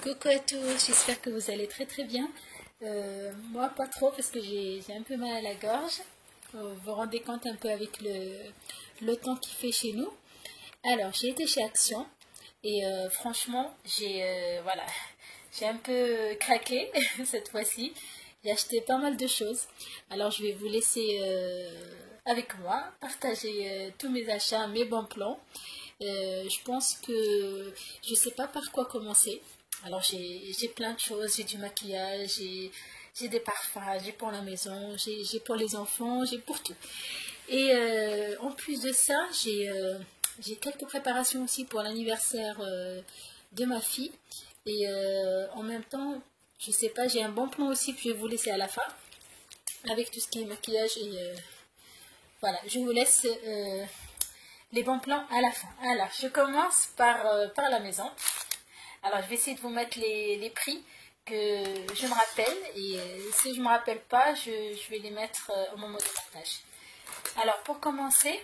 Coucou à tous, j'espère que vous allez très bien. Moi pas trop parce que j'ai un peu mal à la gorge. Vous vous rendez compte un peu avec le temps qu'il fait chez nous. Alors j'ai été chez Action et franchement j'ai un peu craqué cette fois-ci. J'ai acheté pas mal de choses. Alors je vais vous laisser avec moi partager tous mes achats, mes bons plans. Je pense que je sais pas par quoi commencer. Alors j'ai plein de choses, j'ai du maquillage, j'ai des parfums, j'ai pour la maison, j'ai pour les enfants, j'ai pour tout. Et en plus de ça, j'ai quelques préparations aussi pour l'anniversaire de ma fille. Et en même temps, je sais pas, j'ai un bon plan aussi que je vais vous laisser à la fin, avec tout ce qui est maquillage. Et voilà, je vous laisse les bons plans à la fin. Alors, je commence par la maison. Alors, je vais essayer de vous mettre les prix que je me rappelle. Et si je ne me rappelle pas, je vais les mettre au moment du partage. Alors, pour commencer,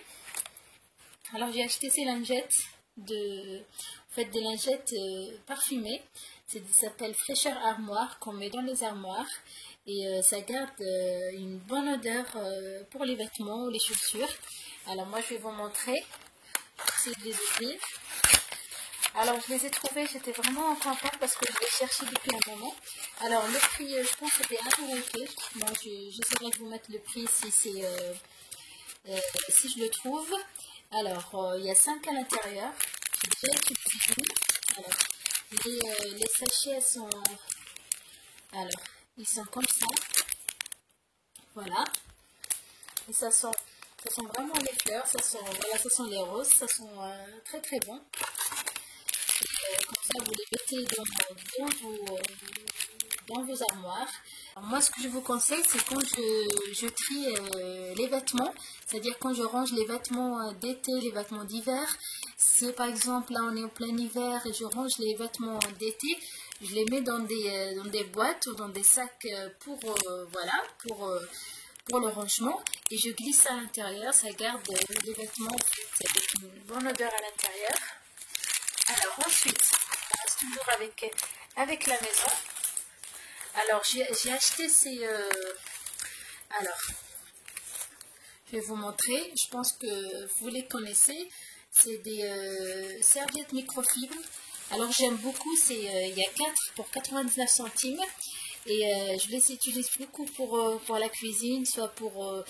alors j'ai acheté ces lingettes, des lingettes parfumées. Ça s'appelle Fraîcheur Armoire, qu'on met dans les armoires. Et ça garde une bonne odeur pour les vêtements ou les chaussures. Alors, moi, je vais vous montrer. J'essaie de les ouvrir. Alors je les ai trouvés, j'étais vraiment contente parce que je les cherchais depuis un moment. Alors le prix, je pense que c'était 1 € et quelques. Moi j'essaierai de vous mettre le prix si je le trouve. Alors il y a 5 à l'intérieur. J'ai déjà utilisé une. Alors les sachets sont, alors ils sont comme ça. Voilà. Et ça sent vraiment les fleurs, ça sent les roses, ça sent très bon. Comme ça, vous les mettez dans vos armoires. Alors, moi, ce que je vous conseille, c'est quand je trie les vêtements, c'est-à-dire quand je range les vêtements d'été, les vêtements d'hiver. Si par exemple, là, on est en plein hiver et je range les vêtements d'été, je les mets dans des boîtes ou dans des sacs pour le rangement et je glisse à l'intérieur. Ça garde les vêtements avec une bonne odeur à l'intérieur. Alors ensuite, on reste toujours avec la maison. Alors j'ai acheté ces... alors, je vais vous montrer. Je pense que vous les connaissez. C'est des serviettes microfibres. Alors j'aime beaucoup. Il y a 4 pour 99 centimes. Et je les utilise beaucoup pour la cuisine, soit pour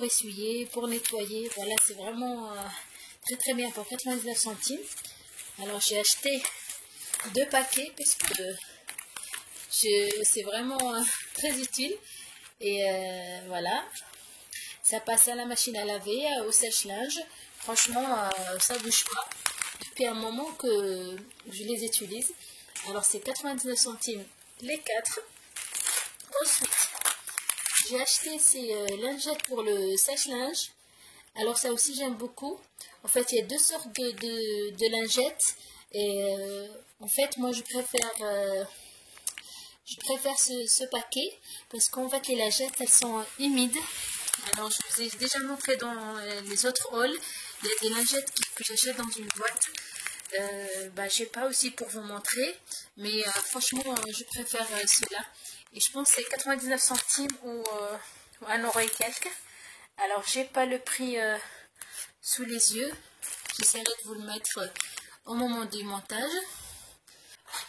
essuyer, pour nettoyer. Voilà, c'est vraiment très bien pour 99 centimes. Alors j'ai acheté 2 paquets parce que c'est vraiment très utile. Et voilà, ça passe à la machine à laver, au sèche-linge. Franchement, ça bouge pas. Depuis un moment que je les utilise. Alors c'est 99 centimes les 4. Ensuite, j'ai acheté ces lingettes pour le sèche-linge. Alors ça aussi j'aime beaucoup. En fait il y a 2 sortes de lingettes. Et en fait moi je préfère ce paquet. Parce qu'en fait les lingettes elles sont humides. Alors je vous ai déjà montré dans les autres hauls. Il y a des lingettes que j'achète dans une boîte. J'ai pas aussi pour vous montrer. Mais franchement je préfère ceux-là. Et je pense que c'est 99 centimes ou 1 € et quelques. Alors, j'ai pas le prix sous les yeux. J'essaierai de vous le mettre au moment du montage.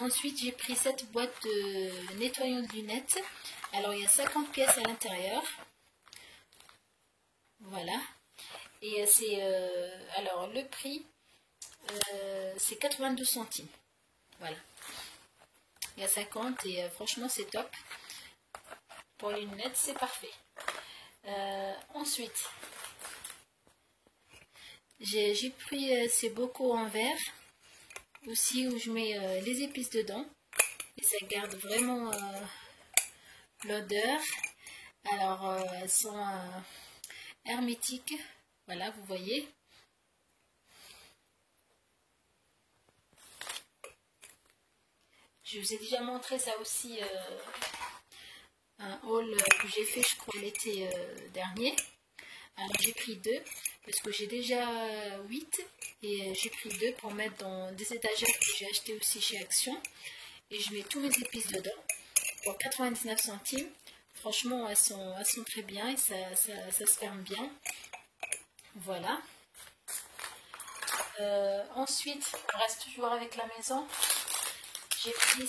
Ensuite, j'ai pris cette boîte de nettoyant de lunettes. Alors, il y a 50 pièces à l'intérieur. Voilà. Et alors, le prix, c'est 82 centimes. Voilà. Il y a 50 et franchement, c'est top. Pour les lunettes, c'est parfait. Ensuite, j'ai pris ces bocaux en verre aussi où je mets les épices dedans et ça garde vraiment l'odeur. Alors elles sont hermétiques, voilà, vous voyez. Je vous ai déjà montré ça aussi, un haul que j'ai fait, je crois, l'été dernier. Alors j'ai pris 2 parce que j'ai déjà 8 et j'ai pris 2 pour mettre dans des étagères que j'ai acheté aussi chez Action. et je mets tous mes épices dedans pour 99 centimes. Franchement, elles sont très bien et ça se ferme bien. Voilà. Ensuite, on reste toujours avec la maison. J'ai pris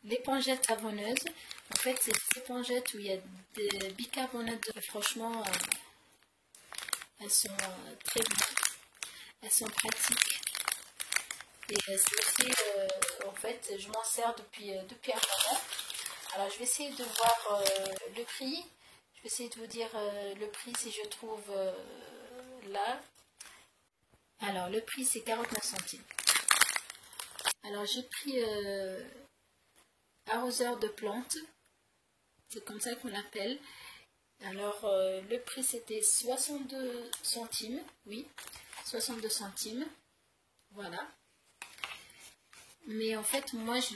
l'épongettes savonneuses. En fait, c'est des épongettes où il y a des bicarbonate de... Franchement, elles sont très bien. Elles sont pratiques. Et c'est aussi, en fait, je m'en sers depuis un moment. Alors, je vais essayer de voir le prix. Je vais essayer de vous dire le prix si je trouve là. Alors, le prix, c'est 49 centimes. Alors, j'ai pris arroseur de plantes. C'est comme ça qu'on l'appelle. Alors, le prix, c'était 62 centimes. Oui, 62 centimes. Voilà. Mais en fait, moi, je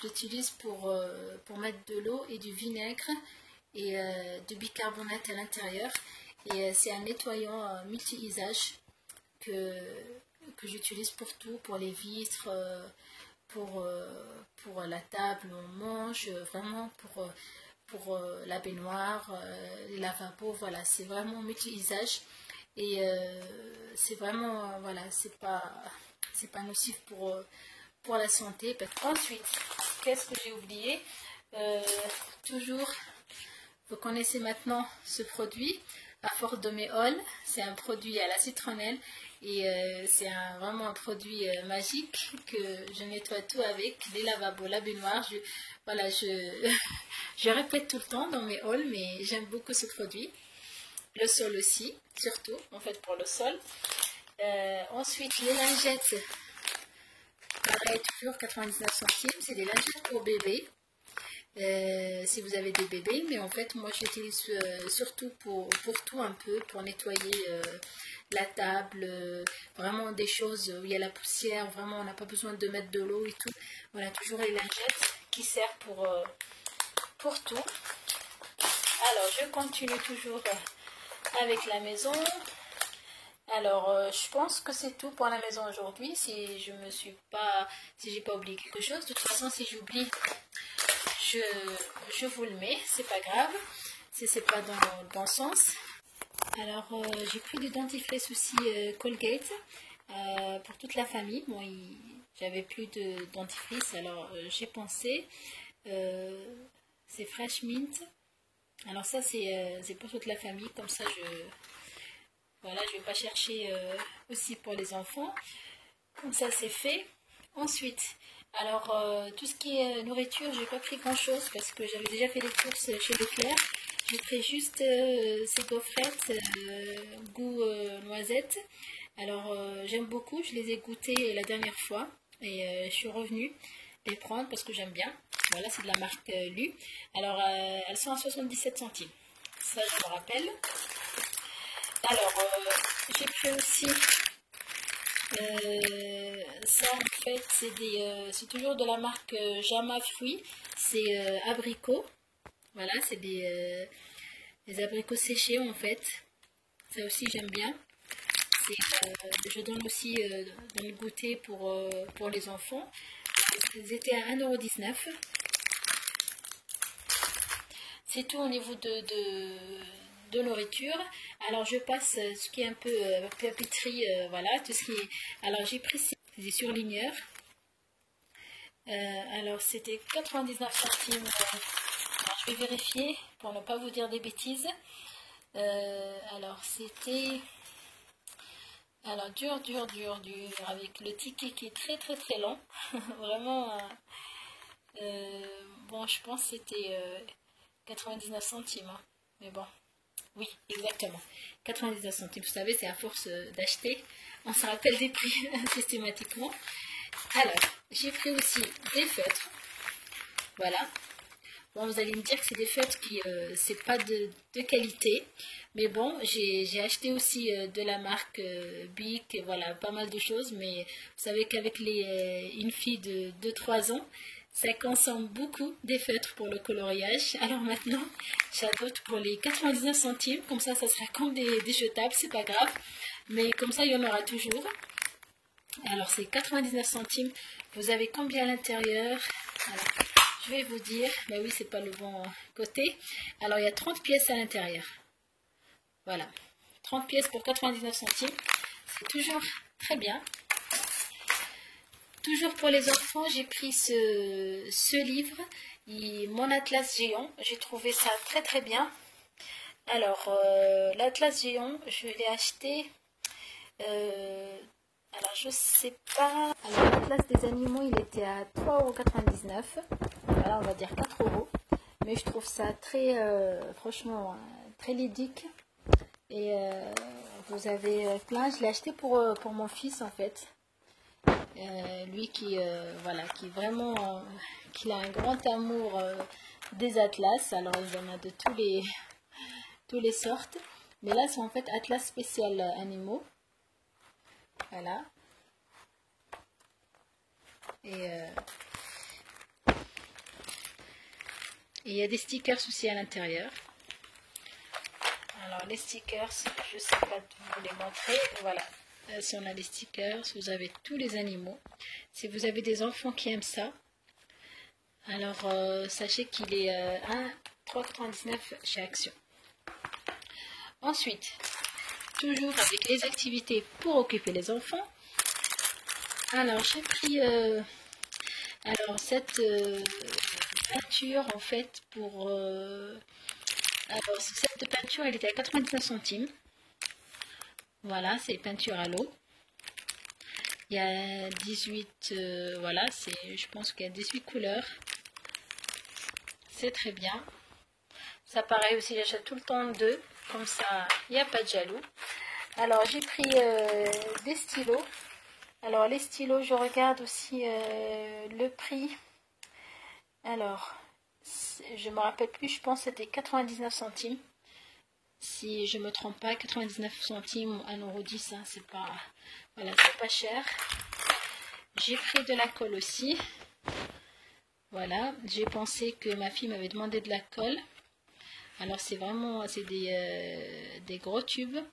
l'utilise pour mettre de l'eau et du vinaigre et du bicarbonate à l'intérieur. Et c'est un nettoyant multi-usage que j'utilise pour tout, pour les vitres, pour la table où on mange, vraiment pour la baignoire, les lavabos, voilà, c'est vraiment multi-usage. Et c'est vraiment, voilà, c'est pas nocif pour la santé. Ensuite, qu'est-ce que j'ai oublié? Toujours, vous connaissez maintenant ce produit, à Force de Méhol. C'est un produit à la citronnelle et c'est vraiment un produit magique que je nettoie tout avec, les lavabos, la baignoire. Voilà, je répète tout le temps dans mes hauls, mais j'aime beaucoup ce produit. Le sol aussi, surtout, en fait, pour le sol. Ensuite, les lingettes. Pareil, toujours 99 centimes. C'est des lingettes pour bébé. Si vous avez des bébés, mais en fait, moi, j'utilise surtout pour tout un peu, pour nettoyer la table, vraiment des choses où il y a la poussière. Vraiment, on n'a pas besoin de mettre de l'eau et tout. Voilà, toujours les lingettes qui servent pour tout. Alors, je continue toujours avec la maison. Alors, je pense que c'est tout pour la maison aujourd'hui. Si j'ai pas oublié quelque chose. De toute façon, si j'oublie, je vous le mets. C'est pas grave. Si c'est pas dans le bon sens. Alors, j'ai pris du dentifrice aussi Colgate pour toute la famille. Bon, j'avais plus de dentifrice, alors j'ai pensé. C'est Fresh Mint. Alors ça, c'est pour toute la famille. Comme ça, voilà, je ne vais pas chercher aussi pour les enfants. Comme ça, c'est fait. Ensuite, alors, tout ce qui est nourriture, je n'ai pas pris grand-chose parce que j'avais déjà fait les courses chez Leclerc. J'ai pris juste ces gaufrettes goût noisette. Alors, j'aime beaucoup. Je les ai goûtées la dernière fois et je suis revenue les prendre parce que j'aime bien. Voilà, c'est de la marque Lu. Alors, elles sont à 77 centimes. Ça, je me rappelle. Alors, j'ai pris aussi ça, en fait, c'est toujours de la marque Jama Fruits. C'est abricot. Voilà, c'est des abricots séchés, en fait. Ça aussi, j'aime bien. Je donne aussi dans le goûter pour les enfants. Ils étaient à 1,19 €. C'est tout au niveau de nourriture. Alors je passe ce qui est un peu papeterie, voilà, tout ce qui est... Alors j'ai pris des surligneurs. Alors c'était 99 centimes. Alors, je vais vérifier pour ne pas vous dire des bêtises. Alors c'était... Alors dur, avec le ticket qui est très très très long. Vraiment, bon, je pense que c'était 99 centimes. Hein. Mais bon, oui, exactement. 99 centimes, vous savez, c'est à force d'acheter. On se rappelle des prix systématiquement. Alors, j'ai pris aussi des feutres. Voilà. Bon, vous allez me dire que c'est des feutres qui, c'est pas de qualité. Mais bon, j'ai acheté aussi de la marque Bic, voilà, pas mal de choses. Mais vous savez qu'avec une fille de 2-3 ans, ça consomme beaucoup des feutres pour le coloriage. Alors maintenant, j'adopte pour les 99 centimes. Comme ça sera comme des jetables, c'est pas grave. Mais comme ça, il y en aura toujours. Alors c'est 99 centimes. Vous avez combien à l'intérieur? Je vais vous dire. Mais oui, c'est pas le bon côté. Alors il y a 30 pièces à l'intérieur. Voilà. 30 pièces pour 99 centimes. C'est toujours très bien. Toujours pour les enfants, j'ai pris ce livre, Mon Atlas géant. J'ai trouvé ça très très bien. Alors, l'Atlas géant, je l'ai acheté. Alors, je sais pas. Alors, l'Atlas des animaux, il était à 3,99 €. Voilà, on va dire 4 €. Mais je trouve ça très, franchement, très ludique. Et vous avez plein. Je l'ai acheté pour mon fils en fait. Lui qui voilà, qui vraiment qui a un grand amour des atlas. Alors il y en a de tous les sortes, mais là c'est en fait atlas spécial animaux. Voilà. Et il y a des stickers aussi à l'intérieur. Alors les stickers, je sais pas vous les montrer. Voilà. Si on a les stickers, vous avez tous les animaux. Si vous avez des enfants qui aiment ça, alors sachez qu'il est à 3,99 € chez Action. Ensuite, toujours avec les activités pour occuper les enfants. Alors j'ai pris alors cette peinture en fait pour alors cette peinture elle était à 99 centimes. Voilà, c'est peinture à l'eau. Il y a 18, voilà, je pense qu'il y a 18 couleurs. C'est très bien. Ça pareil aussi, j'achète tout le temps deux. Comme ça, il n'y a pas de jaloux. Alors, j'ai pris des stylos. Alors, les stylos, je regarde aussi le prix. Alors, je me rappelle plus, je pense que c'était 99 centimes. Si je me trompe pas, 99 centimes, 1,10 €, hein, c'est pas, voilà, c'est pas cher. J'ai pris de la colle aussi. Voilà, j'ai pensé que ma fille m'avait demandé de la colle. Alors c'est vraiment, c'est des gros tubes.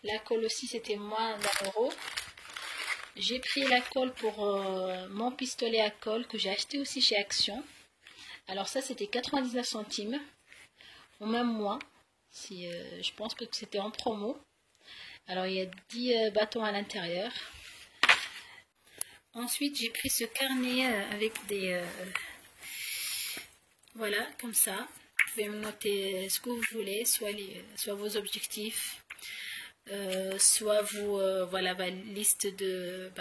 La colle aussi, c'était moins d'1 €. J'ai pris la colle pour mon pistolet à colle que j'ai acheté aussi chez Action. Alors ça, c'était 99 centimes. Ou même moins, si, je pense que c'était en promo. Alors il y a 10 bâtons à l'intérieur. Ensuite j'ai pris ce carnet avec des voilà, comme ça. Vous pouvez me noter ce que vous voulez, soit vos objectifs, soit voilà, liste de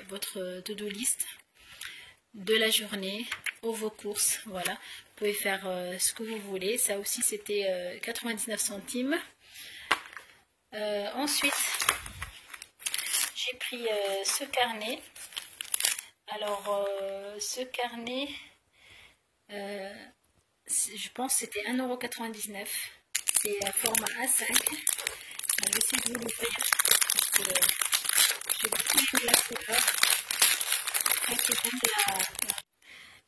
votre to-do list de la journée ou vos courses. Voilà, vous pouvez faire ce que vous voulez. Ça aussi c'était 99 centimes. Ensuite j'ai pris ce carnet. Alors ce carnet je pense que c'était 1,99 €. C'est à format A5. Je vais essayer de vous l'ouvrir parce que j'ai beaucoup aimé la couleur.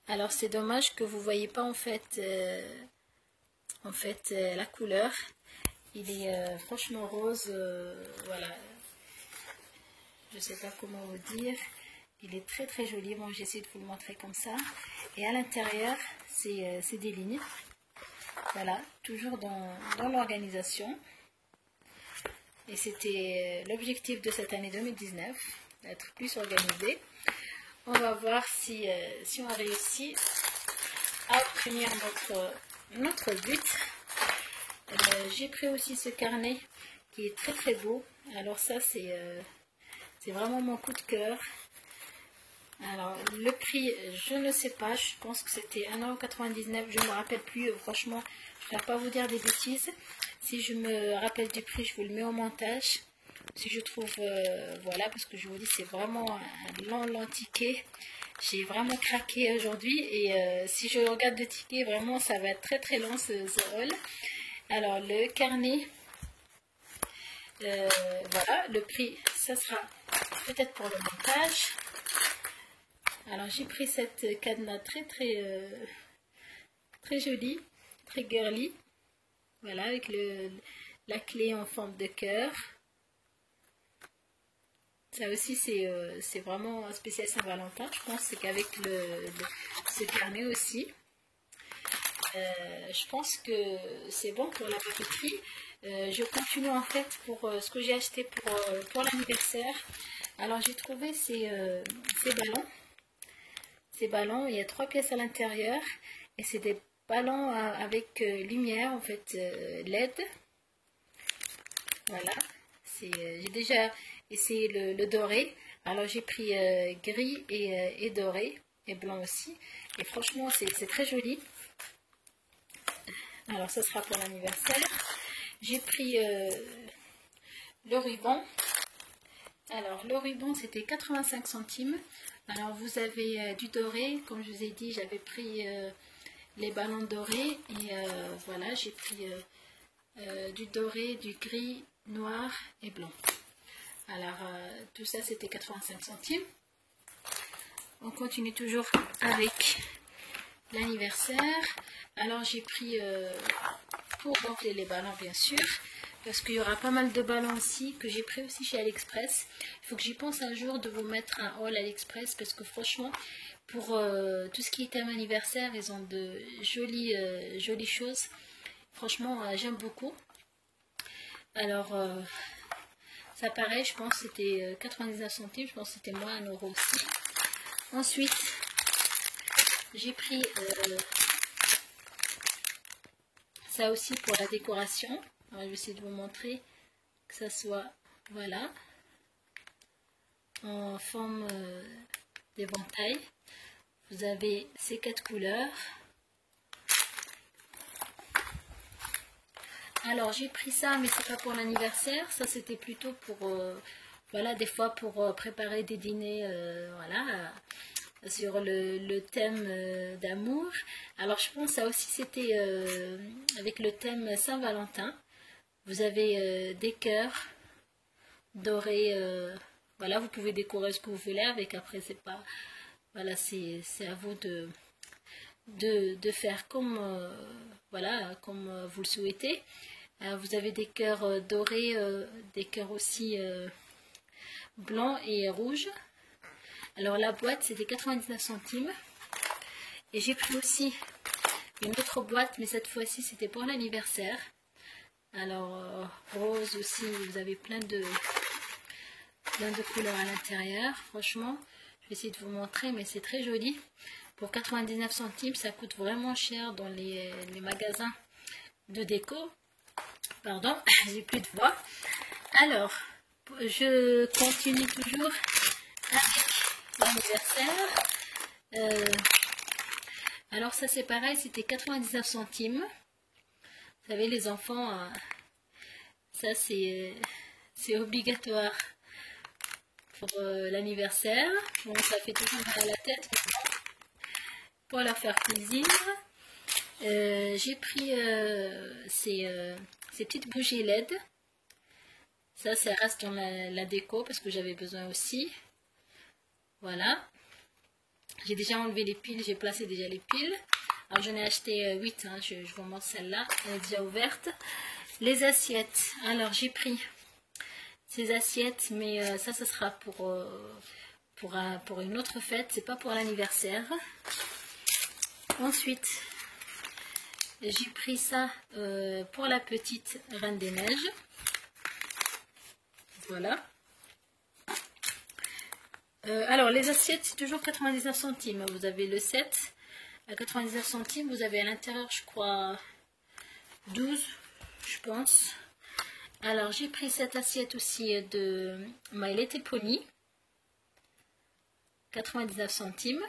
Alors c'est dommage que vous ne voyez pas en fait, la couleur. Il est franchement rose. Voilà. Je ne sais pas comment vous dire. Il est très très joli. Bon, j'essaie de vous le montrer comme ça. Et à l'intérieur, c'est des lignes. Voilà, toujours dans l'organisation. Et c'était l'objectif de cette année 2019, d'être plus organisé. On va voir si on réussit à obtenir notre but. J'ai pris aussi ce carnet qui est très très beau. Alors ça, c'est vraiment mon coup de cœur. Alors le prix, je ne sais pas, je pense que c'était 1,99 €, je ne me rappelle plus, franchement, je ne vais pas vous dire des bêtises. Si je me rappelle du prix, je vous le mets au montage. Si je trouve, voilà, parce que je vous dis, c'est vraiment un long ticket. J'ai vraiment craqué aujourd'hui et si je regarde le ticket, vraiment, ça va être très très long ce haul. Alors le carnet, voilà, le prix, ça sera peut-être pour le montage. Alors j'ai pris cette cadenas très jolie, très girly. Voilà, avec la clé en forme de cœur. Ça aussi, c'est vraiment spécial Saint-Valentin. Je pense qu'avec ce carnet aussi, je pense que c'est bon pour la papeterie. Je continue en fait pour ce que j'ai acheté pour l'anniversaire. Alors j'ai trouvé ces ballons. Ces ballons, il y a 3 pièces à l'intérieur et c'est des ballons avec lumière en fait LED. Voilà, j'ai déjà essayé le doré. Alors j'ai pris gris et doré et blanc aussi. Et franchement c'est très joli. Alors ça sera pour l'anniversaire. J'ai pris le ruban. Alors le ruban c'était 85 centimes. Alors vous avez du doré, comme je vous ai dit, j'avais pris les ballons dorés et voilà, j'ai pris du doré, du gris, noir et blanc. Alors tout ça c'était 85 centimes. On continue toujours avec l'anniversaire. Alors j'ai pris pour gonfler les ballons bien sûr, parce qu'il y aura pas mal de ballons aussi que j'ai pris aussi chez AliExpress. Il faut que j'y pense un jour de vous mettre un haul AliExpress, parce que franchement pour tout ce qui est thème anniversaire, ils ont de jolies choses. Franchement j'aime beaucoup. Alors ça pareil, je pense que c'était 99 centimes, je pense que c'était moins 1 euro aussi. Ensuite j'ai pris ça aussi pour la décoration. Alors, je vais essayer de vous montrer que ça soit, voilà, en forme d'éventail. Vous avez ces 4 couleurs. Alors j'ai pris ça, mais c'est pas pour l'anniversaire. Ça c'était plutôt pour, voilà, des fois pour préparer des dîners, voilà, sur le thème d'amour. Alors je pense que ça aussi c'était avec le thème Saint-Valentin. Vous avez des cœurs dorés, voilà, vous pouvez décorer ce que vous voulez avec. Après c'est pas, voilà, c'est à vous de faire comme voilà, comme vous le souhaitez. Vous avez des cœurs dorés, des cœurs aussi blancs et rouges. Alors la boîte c'était 99 centimes. Et j'ai pris aussi une autre boîte, mais cette fois-ci c'était pour l'anniversaire. Alors rose aussi, vous avez plein de couleurs à l'intérieur. Franchement, je vais essayer de vous montrer, mais c'est très joli. Pour 99 centimes, ça coûte vraiment cher dans les magasins de déco. Pardon, j'ai plus de voix. Alors, je continue toujours avec l'anniversaire. Alors ça c'est pareil, c'était 99 centimes. Vous savez les enfants, ça c'est obligatoire pour l'anniversaire. Bon, ça fait toujours mal à la tête pour leur faire plaisir. J'ai pris ces petites bougies LED. Ça reste dans la déco parce que j'avais besoin aussi. Voilà. J'ai déjà enlevé les piles, j'ai placé déjà les piles. Alors j'en ai acheté 8, hein, je vous montre celle-là, elle est déjà ouverte. Les assiettes, alors j'ai pris ces assiettes, mais ça sera pour une autre fête, c'est pas pour l'anniversaire. Ensuite, j'ai pris ça pour la petite Reine des Neiges. Voilà. Alors les assiettes c'est toujours 99 centimes. Vous avez le set à 99 centimes. Vous avez à l'intérieur je crois 12 je pense. Alors j'ai pris cette assiette aussi de My Little Pony. 99 centimes.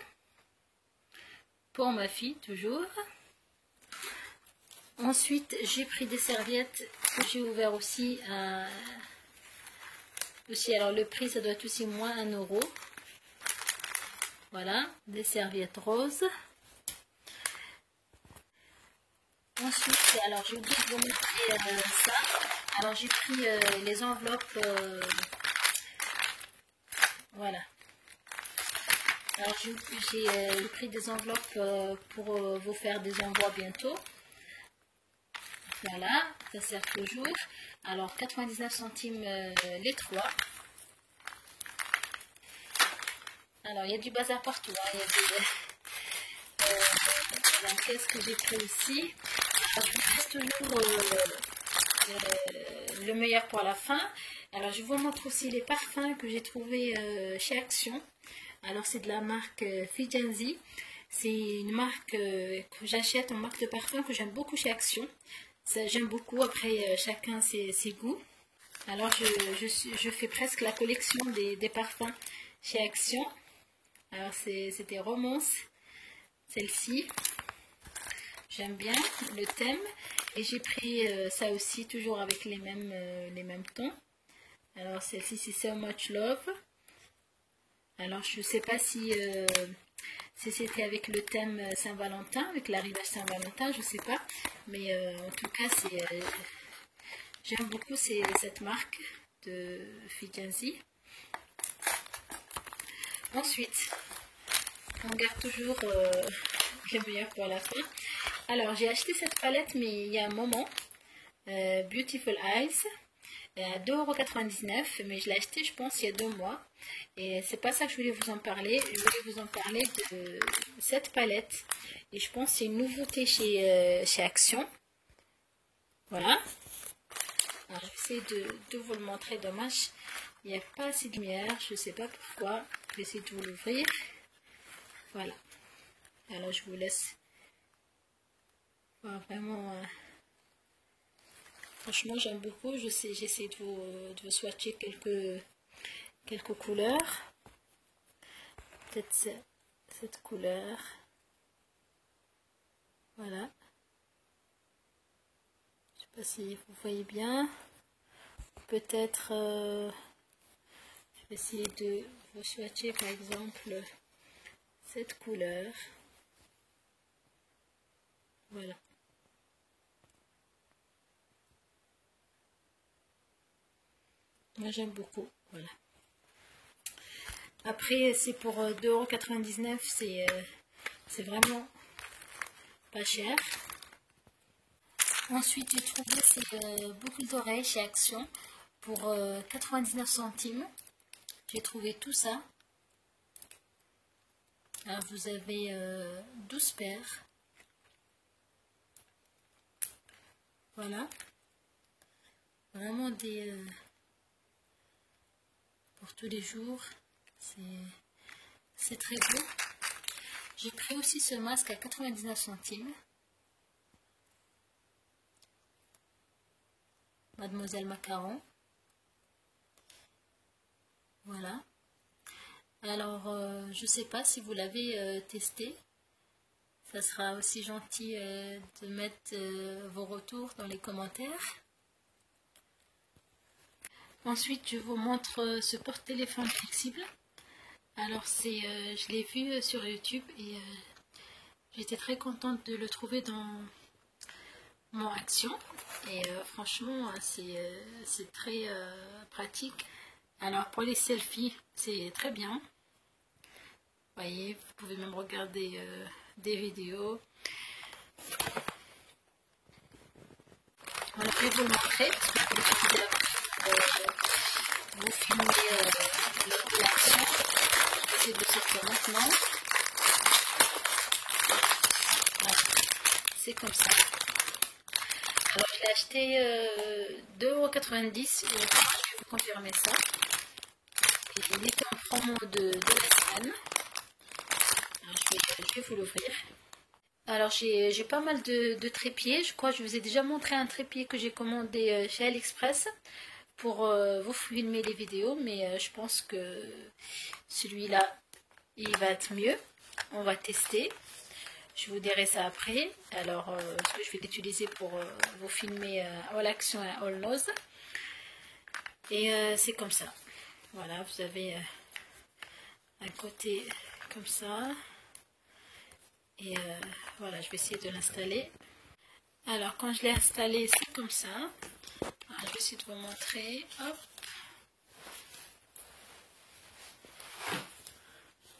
Pour ma fille toujours. Ensuite j'ai pris des serviettes que j'ai ouvert aussi à... alors le prix ça doit être aussi moins 1 euro. Voilà, des serviettes roses. Ensuite, alors j'ai oublié de vous montrer ça. Alors j'ai pris les enveloppes. Voilà. Alors j'ai pris des enveloppes pour vous faire des envois bientôt. Voilà, ça sert toujours. Alors 99 centimes les 3. Alors, il y a du bazar partout. Hein. Il y a la caisse que j'ai pris aussi. Alors, je vous laisse toujours le meilleur pour la fin. Alors, je vous montre aussi les parfums que j'ai trouvés chez Action. Alors, c'est de la marque Figenzi. C'est une marque que j'achète, une marque de parfum que j'aime beaucoup chez Action. J'aime beaucoup, après chacun ses goûts. Alors je fais presque la collection des parfums chez Action. Alors c'était Romance, celle-ci. J'aime bien le thème. Et j'ai pris ça aussi, toujours avec les mêmes tons. Alors celle-ci c'est So Much Love. Alors je ne sais pas si c'était avec le thème Saint-Valentin, avec l'arrivage Saint-Valentin, je ne sais pas. Mais en tout cas, j'aime beaucoup cette marque de Figenzi. Ensuite, on garde toujours le meilleur pour la fin. Alors, j'ai acheté cette palette, mais il y a un moment. Beautiful Eyes. À 2,99 €, mais je l'ai acheté je pense il y a 2 mois et c'est pas ça que je voulais vous en parler. Je voulais vous en parler de cette palette et je pense que c'est une nouveauté chez Action. Voilà. Alors, je vais essayer de vous le montrer. Dommage, il n'y a pas assez de lumière, je sais pas pourquoi. Je vais essayer de vous l'ouvrir. Voilà. Alors je vous laisse voir vraiment. Franchement, j'aime beaucoup. J'essaie de vous swatcher quelques couleurs. Peut-être cette couleur. Voilà. Je sais pas si vous voyez bien. Peut-être, je vais essayer de vous swatcher par exemple cette couleur. Voilà. Moi j'aime beaucoup, voilà. Après c'est pour 2,99 €, c'est vraiment pas cher. Ensuite j'ai trouvé ces boucles d'oreilles chez Action pour 99 centimes. J'ai trouvé tout ça. Alors vous avez 12 paires. Voilà. Vraiment des... pour tous les jours, c'est très beau. J'ai pris aussi ce masque à 99 centimes. Mademoiselle Macaron. Voilà. Alors, je sais pas si vous l'avez testé. Ça sera aussi gentil de mettre vos retours dans les commentaires. Ensuite, je vous montre ce porte-téléphone flexible. Alors, je l'ai vu sur YouTube et j'étais très contente de le trouver dans mon Action. Et franchement, c'est très pratique. Alors, pour les selfies, c'est très bien. Vous voyez, vous pouvez même regarder des vidéos. Alors, je vais vous le montrer parce que vous filmez l'action. J'essaie de sortir maintenant. Voilà. C'est comme ça. Alors je l'ai acheté 2,90 €. Je vais vous confirmer ça. Et il est en promo de la semaine. Alors, je vais vous l'ouvrir. Alors j'ai pas mal de trépieds. Je crois que je vous ai déjà montré un trépied que j'ai commandé chez AliExpress pour vous filmer les vidéos, mais je pense que celui-là il va être mieux. On va tester, je vous dirai ça après. Alors parce que je vais l'utiliser pour vous filmer All Action et All Nose, et c'est comme ça. Voilà, vous avez un côté comme ça, et voilà, je vais essayer de l'installer. Alors quand je l'ai installé, c'est comme ça. Alors, je vais essayer de vous montrer. Hop.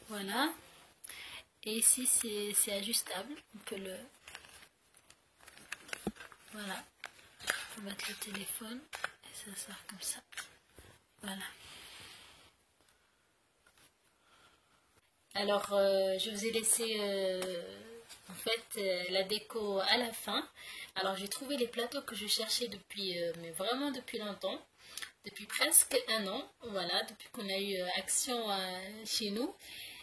Voilà. Et ici c'est ajustable. On peut le... Voilà. On peut mettre le téléphone et ça sort comme ça. Voilà. Alors, je vous ai laissé en fait la déco à la fin. Alors, j'ai trouvé les plateaux que je cherchais depuis, mais vraiment depuis longtemps. Depuis presque un an, voilà, depuis qu'on a eu Action chez nous.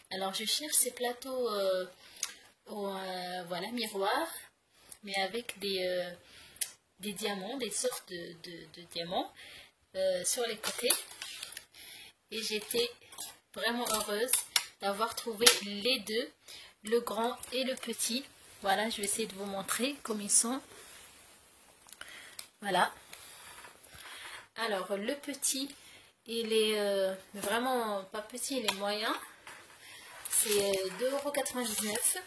Alors, je cherche ces plateaux voilà, miroirs, mais avec des diamants, des sortes de diamants sur les côtés. Et j'étais vraiment heureuse d'avoir trouvé les deux, le grand et le petit. Voilà, je vais essayer de vous montrer comme ils sont. Voilà. Alors, le petit, il est vraiment pas petit, il est moyen. C'est 2,99 €.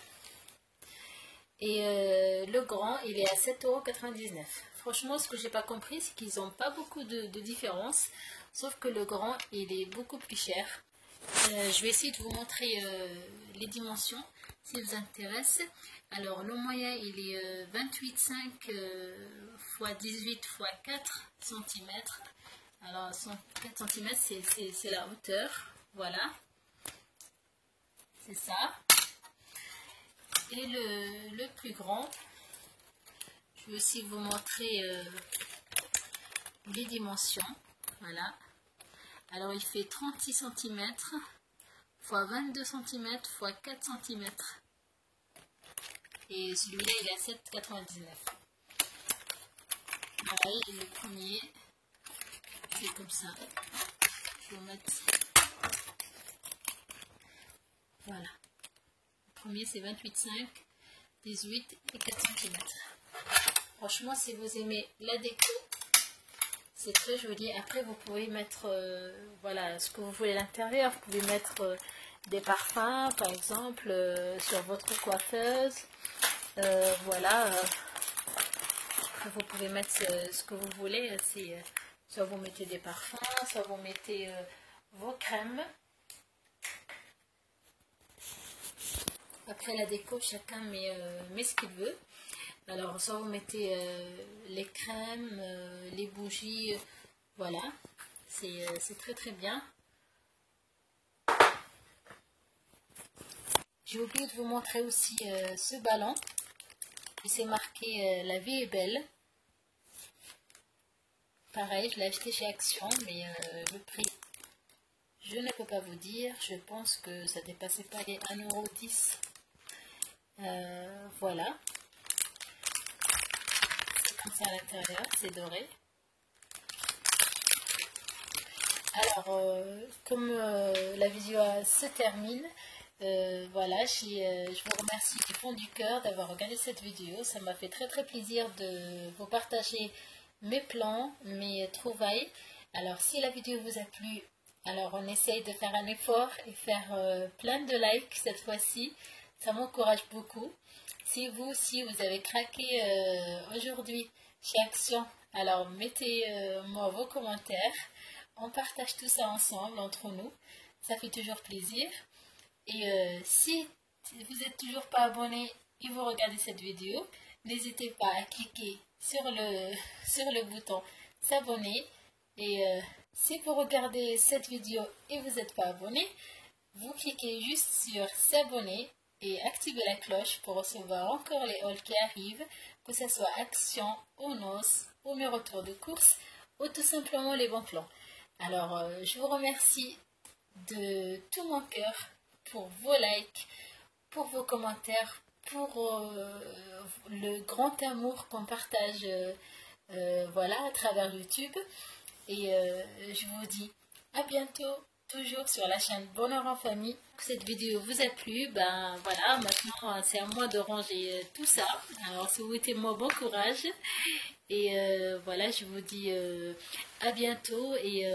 Et le grand, il est à 7,99 €. Franchement, ce que j'ai pas compris, c'est qu'ils n'ont pas beaucoup de différence. Sauf que le grand, il est beaucoup plus cher. Je vais essayer de vous montrer les dimensions, si vous intéresse. Alors, le moyen, il est 28,5 x 18 x 4 cm. Alors, 4 cm, c'est la hauteur. Voilà. C'est ça. Et le plus grand, je vais aussi vous montrer les dimensions. Voilà. Alors, il fait 36 cm x 22 cm x 4 cm. Et celui-là, il est à 7,99 €. Voilà, et le premier, c'est comme ça. Je vais vous mettre. Voilà. Le premier, c'est 28,5, 18 et 4 cm. Franchement, si vous aimez la déco, c'est très joli. Après, vous pouvez mettre voilà, ce que vous voulez à l'intérieur. Vous pouvez mettre des parfums, par exemple, sur votre coiffeuse. Voilà. Après, vous pouvez mettre ce que vous voulez. Soit vous mettez des parfums, soit vous mettez vos crèmes. Après la déco, chacun met ce qu'il veut. Alors, soit vous mettez les crèmes, les bougies, voilà, c'est très très bien. J'ai oublié de vous montrer aussi ce ballon. Il s'est marqué la vie est belle. Pareil, je l'ai acheté chez Action, mais le prix, je ne peux pas vous dire. Je pense que ça dépassait pas les 1,10 €. Voilà. Comme ça à l'intérieur, c'est doré. Alors, comme la vidéo se termine, voilà, je vous remercie du fond du cœur d'avoir regardé cette vidéo. Ça m'a fait très très plaisir de vous partager mes plans, mes trouvailles. Alors, si la vidéo vous a plu, alors on essaye de faire un effort et faire plein de likes cette fois-ci. Ça m'encourage beaucoup. Si vous aussi vous avez craqué aujourd'hui chez Action, alors mettez-moi vos commentaires. On partage tout ça ensemble entre nous. Ça fait toujours plaisir. Et si vous n'êtes toujours pas abonné et vous regardez cette vidéo, n'hésitez pas à cliquer sur le bouton s'abonner. Et si vous regardez cette vidéo et vous n'êtes pas abonné, vous cliquez juste sur s'abonner et activez la cloche pour recevoir encore les hauls qui arrivent, que ce soit Action, ou Noces, ou mes retours de course, ou tout simplement les bons plans. Alors, je vous remercie de tout mon cœur pour vos likes, pour vos commentaires, pour le grand amour qu'on partage voilà, à travers YouTube. Et je vous dis à bientôt, toujours sur la chaîne Bonheur en Famille. Si cette vidéo vous a plu, ben voilà, maintenant c'est à moi de ranger tout ça. Alors souhaitez-moi bon courage. Et voilà, je vous dis à bientôt. Et